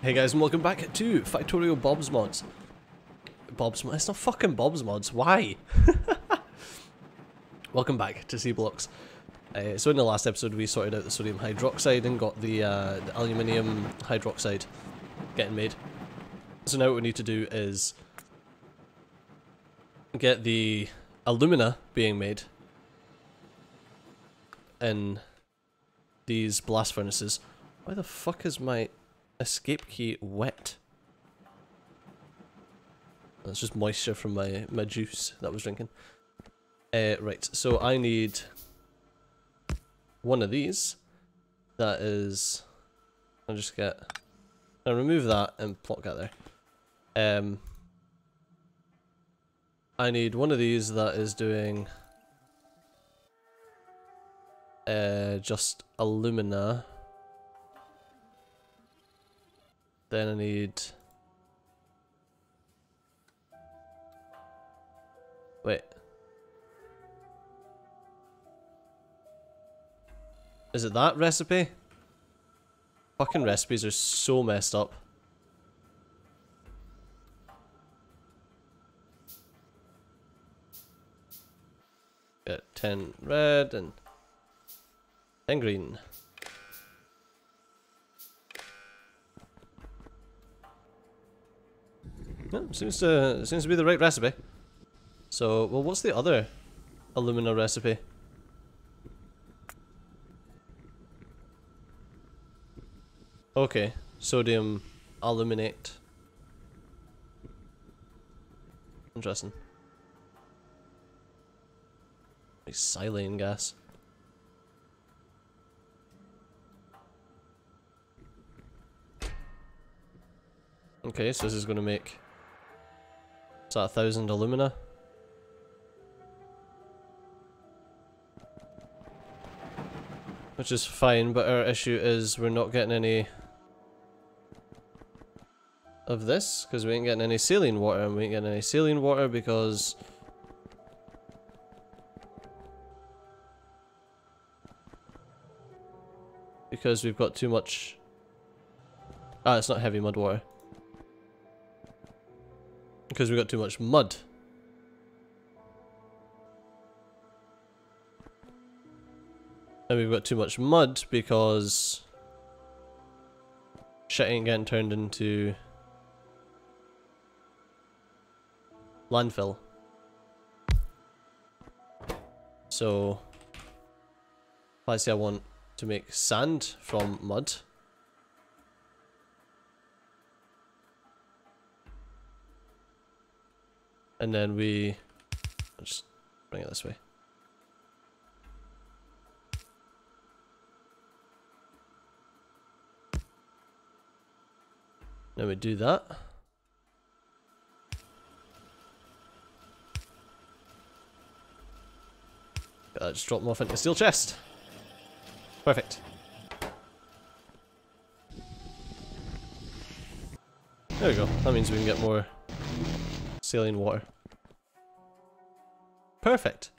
Hey guys, and welcome back to Factorio Bob's Mods. Bob's Mods? It's not fucking Bob's Mods, why? Welcome back to Seablocks. So in the last episode we sorted out the sodium hydroxide and got the aluminium hydroxide getting made. So now what we need to do is get the alumina being made in these blast furnaces. Why the fuck is my escape key wet? That's just moisture from my juice that I was drinking. Right, so I need one of these. That is... I'll just get... I'll remove that and plot that there. I need one of these that is doing... just alumina. Then I need... Wait. Is it that recipe? Fucking recipes are so messed up. Get 10 red and 10 green. No, seems to be the right recipe. So, well, what's the other alumina recipe? Okay, sodium aluminate. Interesting. Like silane gas. Okay, so this is going to make... Is that 1,000 alumina? Which is fine, but our issue is we're not getting any of this, because we ain't getting any saline water, and we ain't getting any saline water because we've got too much... Ah, it's not heavy mud water. Because we've got too much mud. And we've got too much mud because shit ain't getting turned into landfill. So, if I say I want to make sand from mud, and then I'll just bring it this way. Now we do that. Just drop them off into a steel chest. Perfect. There we go. That means we can get more saline water. Perfect.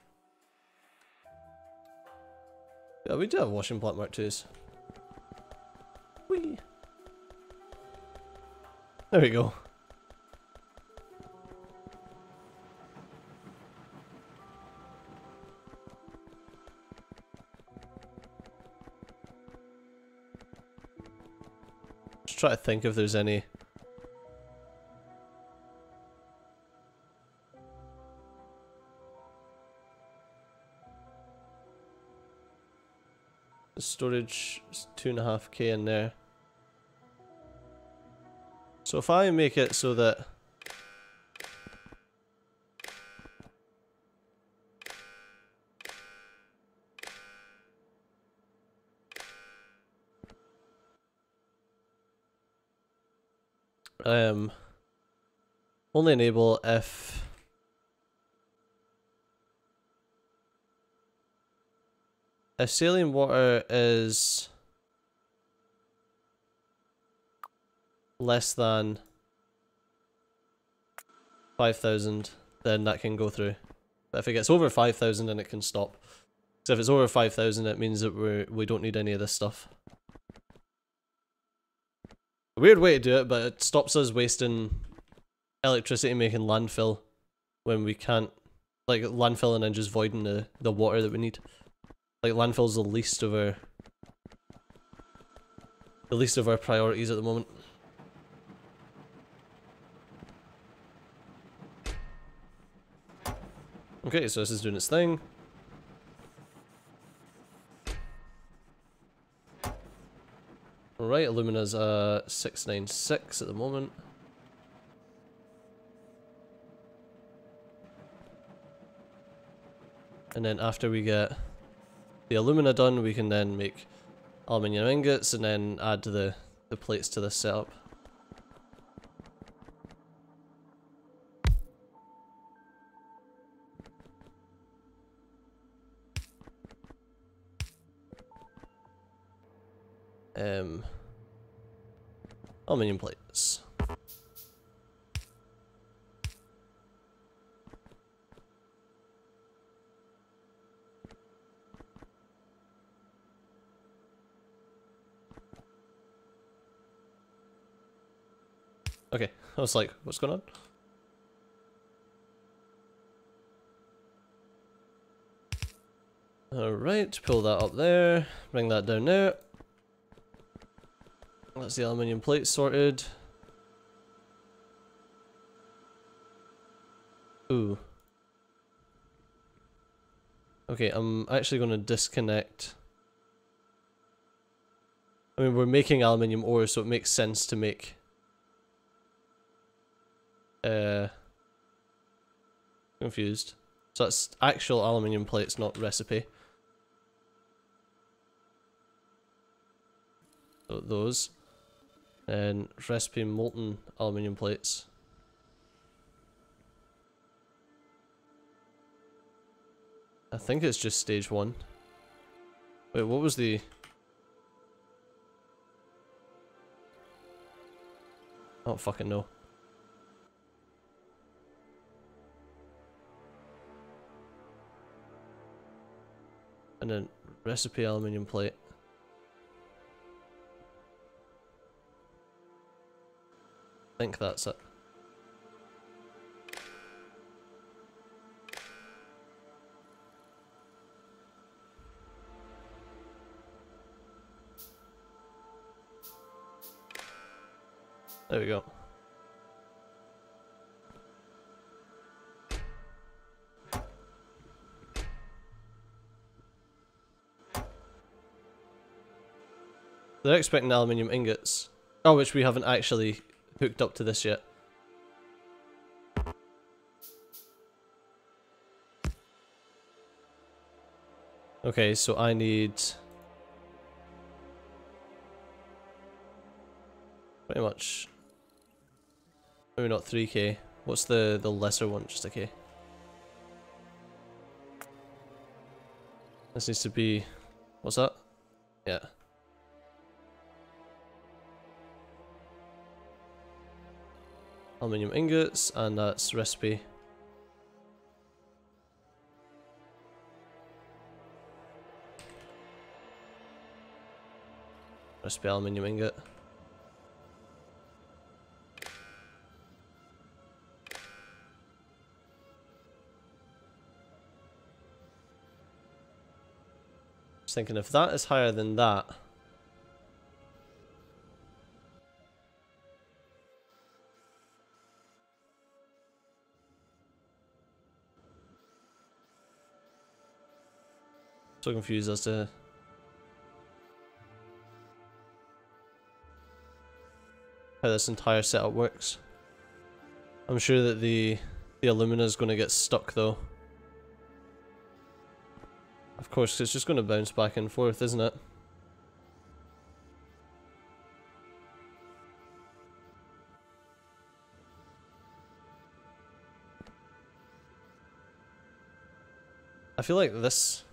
Yeah, we do have washing plant Mark IIs. Whee! There we go. Just try to think if there's any... The storage is 2.5k in there. So if I make it so that only enable if saline water is less than 5,000, then that can go through. But if it gets over 5,000, then it can stop. So if it's over 5,000, it means that we don't need any of this stuff. A weird way to do it, but it stops us wasting electricity making landfill when we can't, like landfill and then just voiding the water that we need. Like landfill's the least of our priorities at the moment. Okay, so this is doing its thing. Right, alumina's 696 at the moment. And then after we get the alumina done, we can then make aluminium ingots and then add the plates to this setup. Aluminium plates. Okay, I was like, what's going on? Alright, pull that up there, bring that down there. That's the aluminium plate sorted. Ooh. Okay, I'm actually going to disconnect. I mean, we're making aluminium ore, so it makes sense to make confused. So that's actual aluminium plates, not recipe. So those. And recipe molten aluminium plates. I think it's just stage 1. Wait, what was the... I don't fucking know. And then recipe aluminium plate. I think that's it. There we go. They're expecting aluminium ingots. Oh, which we haven't actually hooked up to this yet. Okay, so I need... pretty much... maybe not 3k. What's the lesser one? Just a k. This needs to be... what's that? Yeah. Aluminium ingots, and that's recipe. Recipe aluminium ingot. Just thinking if that is higher than that. So confused as to how this entire setup works. I'm sure that the alumina is going to get stuck though. Of course, it's just going to bounce back and forth, isn't it? I feel like this...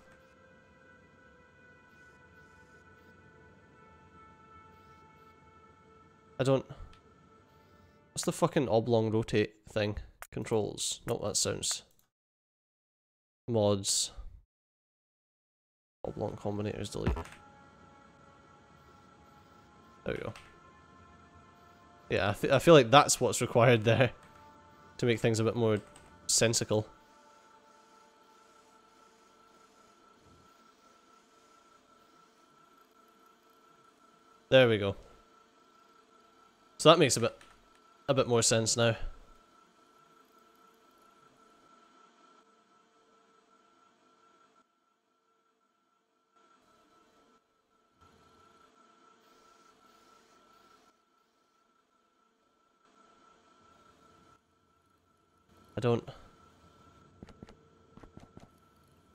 I don't... what's the fucking oblong rotate thing? Controls. No, that sounds... mods. Oblong combinators delete. There we go. Yeah, I feel like that's what's required there to make things a bit more sensical. There we go. So that makes a bit more sense now.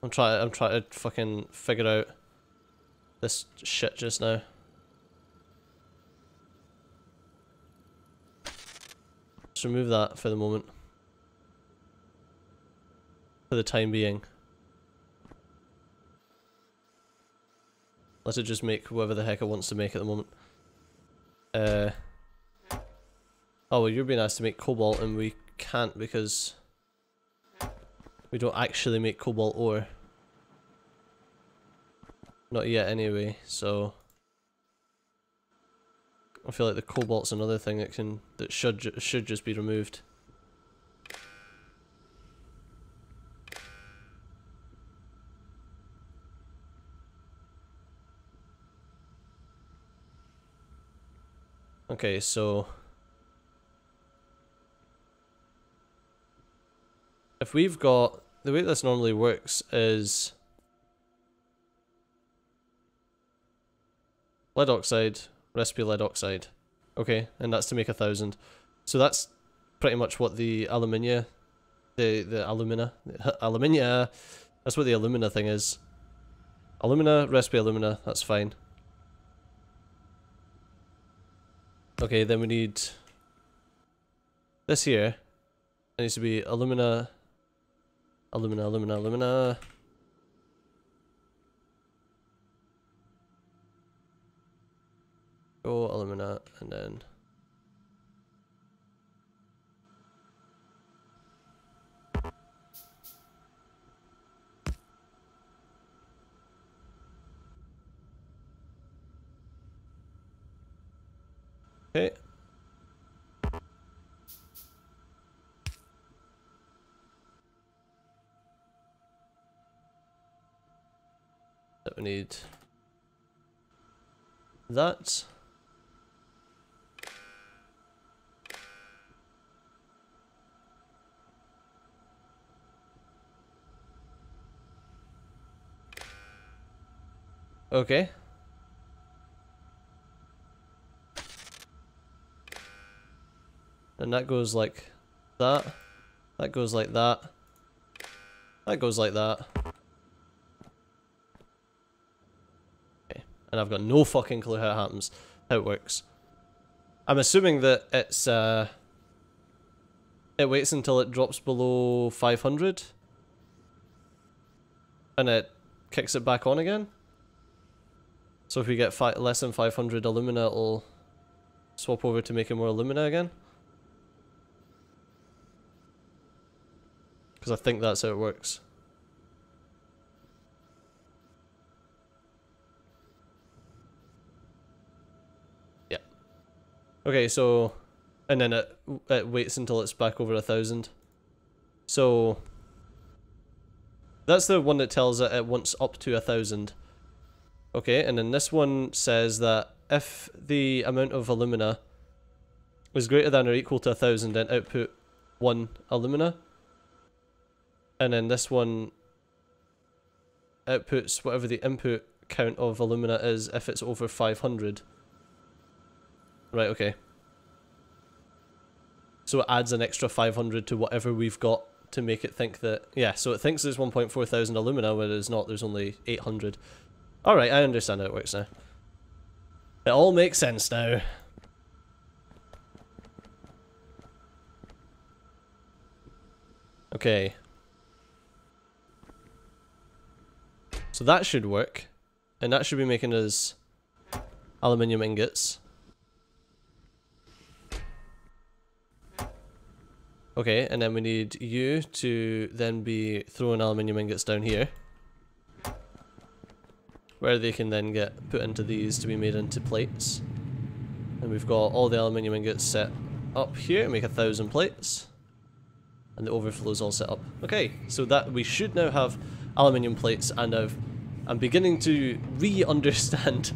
I'm trying to fucking figure out this shit just now. Let's remove that for the moment. For the time being. Let it just make whoever the heck it wants to make at the moment. Oh well, you're being asked to make cobalt and we can't because we don't actually make cobalt ore. Not yet anyway, so I feel like the cobalt's another thing that should just be removed. Okay, so if we've got, the way this normally works is lead oxide, recipe lead oxide. Okay, and that's to make 1,000. So that's pretty much what the alumina, alumina, that's what the alumina thing is. Alumina, recipe alumina, that's fine. Okay, then we need this here. It needs to be alumina, alumina, alumina, alumina. Go alumina, and then okay. That we need that. Okay. And that goes like that. That goes like that. That goes like that. Okay. And I've got no fucking clue how it happens. How it works. I'm assuming that it's it waits until it drops below 500 and it kicks it back on again. So if we get less than 500 alumina, it'll swap over to making more alumina again. Because I think that's how it works. Yeah. Okay, so and then it waits until it's back over 1,000. So that's the one that tells it wants up to 1,000. Okay, and then this one says that if the amount of alumina is greater than or equal to 1,000, then output 1 alumina. And then this one outputs whatever the input count of alumina is if it's over 500. Right, okay. So it adds an extra 500 to whatever we've got to make it think that... Yeah, so it thinks there's 1.4 thousand alumina, whereas not, there's only 800. Alright, I understand how it works now. It all makes sense now. Okay. So that should work. And that should be making us aluminium ingots. Okay, and then we need you to then be throwing aluminium ingots down here. Where they can then get put into these to be made into plates. And we've got all the aluminium ingots set up here to make 1,000 plates. And the overflow is all set up. Okay, so that we should now have aluminium plates, and I'm beginning to re-understand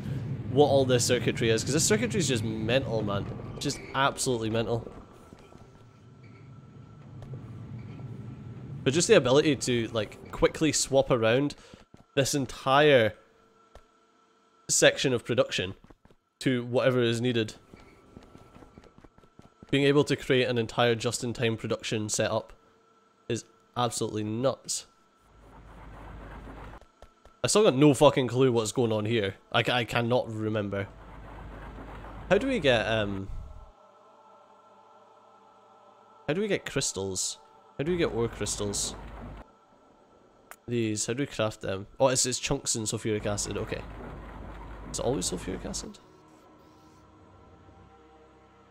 what all this circuitry is, because this circuitry is just mental, man. Just absolutely mental. But just the ability to, like, quickly swap around this entire section of production to whatever is needed. Being able to create an entire just-in-time production setup is absolutely nuts. I still got no fucking clue what's going on here. I cannot remember. How do we get crystals? How do we get ore crystals? These, how do we craft them? Oh, it's chunks in sulfuric acid, okay. Is it always sulfuric acid?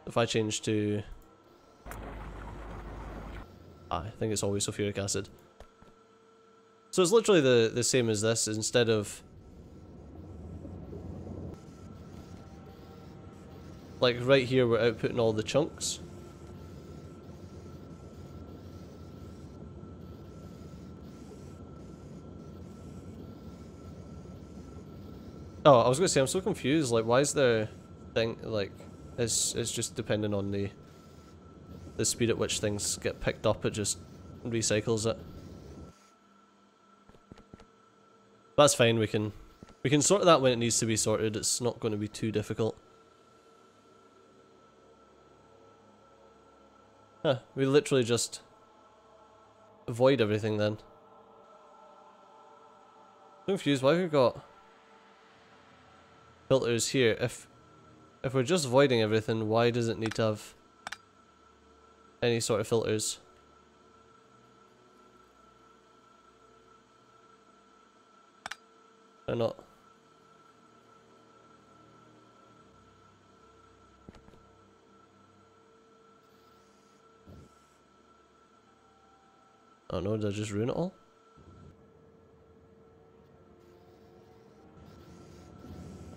If I change to... I think it's always sulfuric acid. So it's literally the same as this, instead of... Like right here we're outputting all the chunks. Oh, I was gonna say, I'm so confused, like why is there thing, like, it's just depending on the speed at which things get picked up, it just recycles it. That's fine, we can sort that when it needs to be sorted, it's not going to be too difficult. Huh, we literally just avoid everything then. I'm confused, why have we got filters here? If we're just voiding everything, why does it need to have any sort of filters? Or not? Oh no, did I just ruin it all?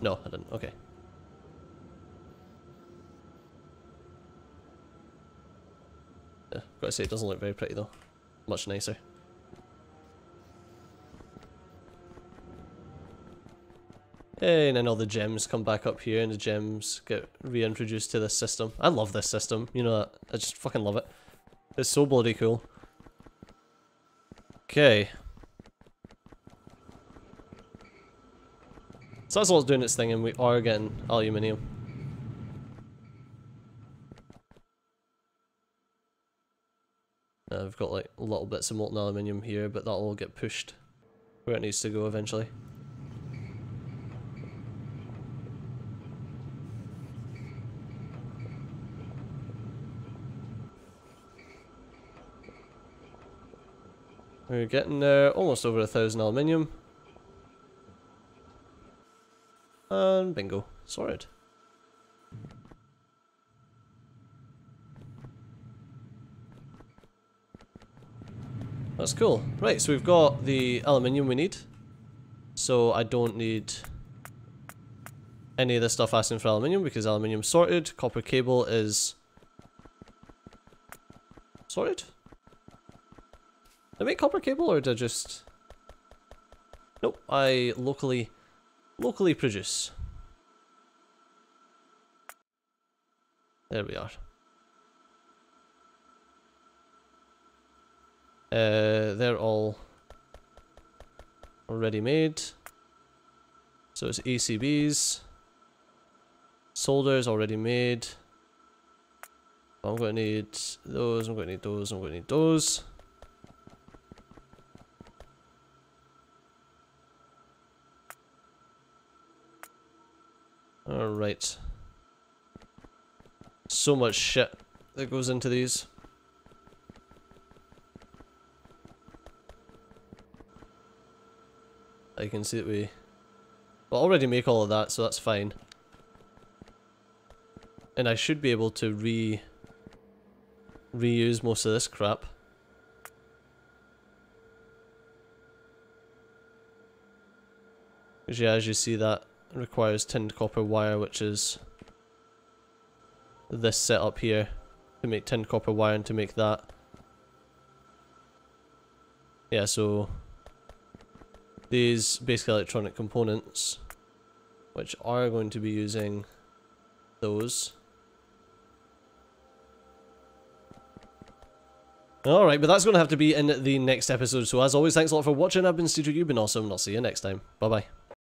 No, I didn't. Okay. Yeah, gotta say, it doesn't look very pretty though. Much nicer. Hey, and then all the gems come back up here and the gems get reintroduced to this system. I love this system, you know that. I just fucking love it. It's so bloody cool. Okay. So that's all it's doing its thing, and we are getting aluminium. I've got like little bits of molten aluminium here, but that'll all get pushed where it needs to go eventually. We're getting there, almost over 1,000 aluminium. And bingo, sorted. That's cool. Right, so we've got the aluminium we need. So I don't need any of this stuff asking for aluminium because aluminium's sorted. Copper cable is sorted. Did I make copper cable or did I just... Nope, I locally produce. There we are. They're all already made. So it's ACBs. Solder's already made. I'm going to need those, I'm going to need those, I'm going to need those. Alright. So much shit that goes into these. I can see that we already make all of that, so that's fine. And I should be able to reuse most of this crap. Because yeah, as you see, that requires tinned copper wire, which is this setup here to make tin copper wire and to make that. Yeah, so these basic electronic components, which are going to be using those. Alright, but that's going to have to be in the next episode. So as always, thanks a lot for watching. I've been Studio, you've been awesome, and I'll see you next time. Bye bye.